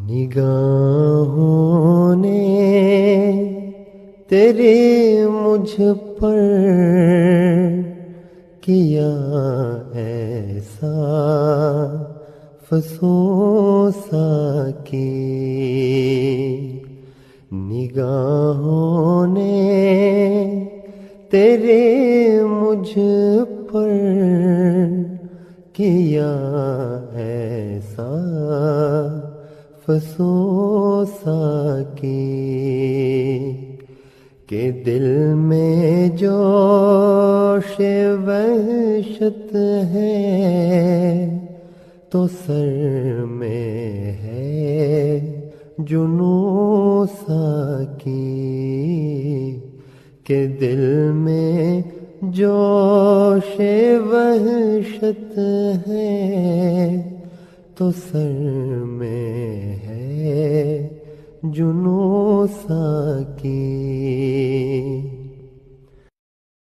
نگاہوں نے تیرے مجھ پر کیا ایسا فسوسا کی، نگاہوں نے تیرے مجھ پر کیا ایسا فسوسا کی کہ دل میں جوش وحشت ہے تو سر میں ہے جنون ساکی، کہ دل میں جوش وحشت ہے تو سر میں ہے جنون ساکی۔